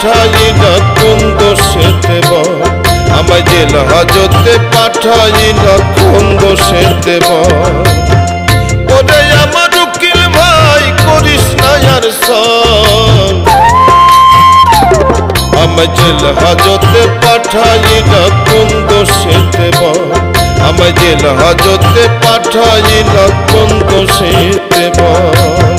পাঠাইলা কোন দোষেতে বল, আমায় জেল হাজতে পাঠাইলা কোন দোষেতে বল। ওরে আমার উকিল ভাই করিস না আর সল, আমায় জেল হাজতে পাঠাইলা কোন দোষেতে বল, আমায় জেল হাজতে পাঠাইলা কোন দোষেতে বল।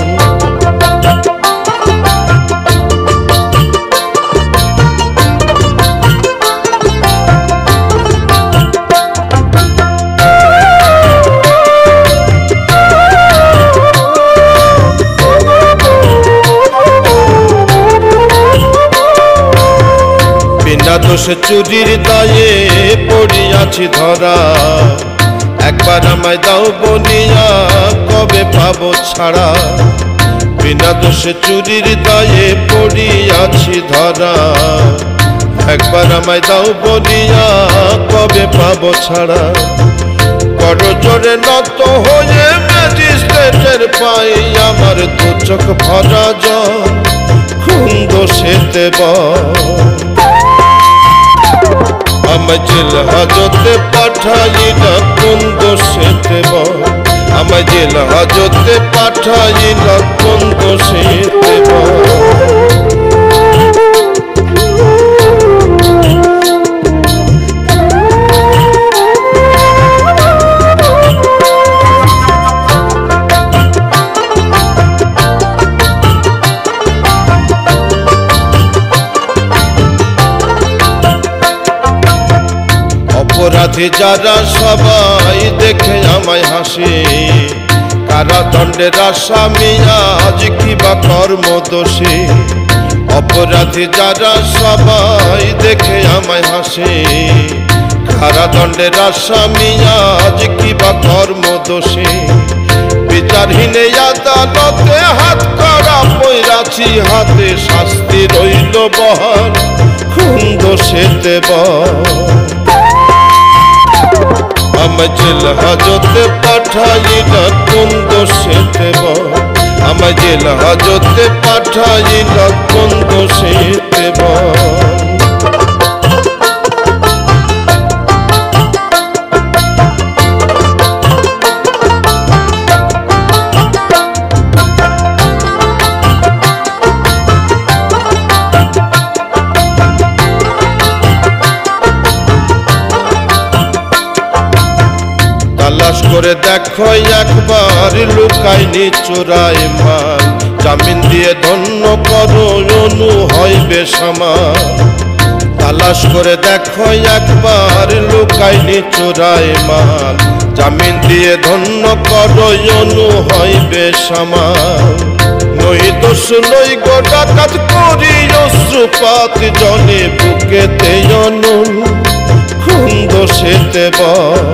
বিনা দোষে চুরির দায়ে পড়িয়াছি ধরা, একবার আমায় দাও বলিয়া কবে পাবো ছাড়া। বিনা দোষে চুরির দায়ে পড়িয়াছি ধরা, একবার আমায় দাও বলিয়া কবে পাবো ছাড়া। বড় জোরে নত হয়ে ম্যাজিস্ট্রেটের পাই আমার দু চোখ ভরা জল, কোন দোষেতে বল। আমায় জেল হাজতে পাঠাইলা কোন দোষেতে বল, আমায় জেল হাজতে পাঠাইলা কোন দোষেতে বল। অপরাধী যারা সবাই দেখে আমায় হাসে, কারাদণ্ডের আসামি আজ কিবা কর্মদোষে। অপরাধী যারা সবাই দেখে আমায় হাসে, কারাদণ্ডের আসামি আজ কিবা কর্মদোষে। বিচারহীনে আদালতে হাত করা পইরাছি হাতে, শাস্তি রইল বহাল কোন দোষেতে বল। আমায় জেল হাজতে পাঠাইলা কোন দোষেতে বল, আমায় জেল হাজতে পাঠাইলা কোন দোষেতে বল। তালাশ করে দেখো একবার লুকায়নি চোরাই মাল, জামিন দিয়ে ধন্য করো অনু হয় বেসামাল। তালাশ করে দেখো একবার লুকায়নি চোরাই মাল, জামিন দিয়ে ধন্য করো অনু হয় বেসামাল। নই দোষ নই গো ডাকাত করি অশ্রুপাত জলে বুকেতে অনু কোন দোষেতে বল।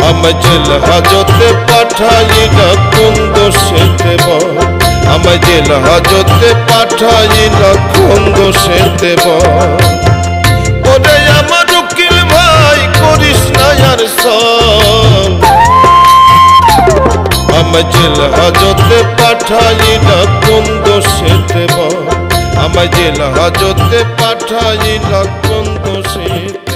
আমায় জেল হাজতে পাঠাইলা কোন দোষেতে বল, আমায় জেল হাজতে পাঠাইলা কোন দোষেতে বল। ওরে আমার উকিল ভাই করিস না আর সল, আমায় জেল হাজতে পাঠাইলা কোন দোষেতে বল, আমায় জেল হাজতে পাঠাইলা কোন দোষেতে।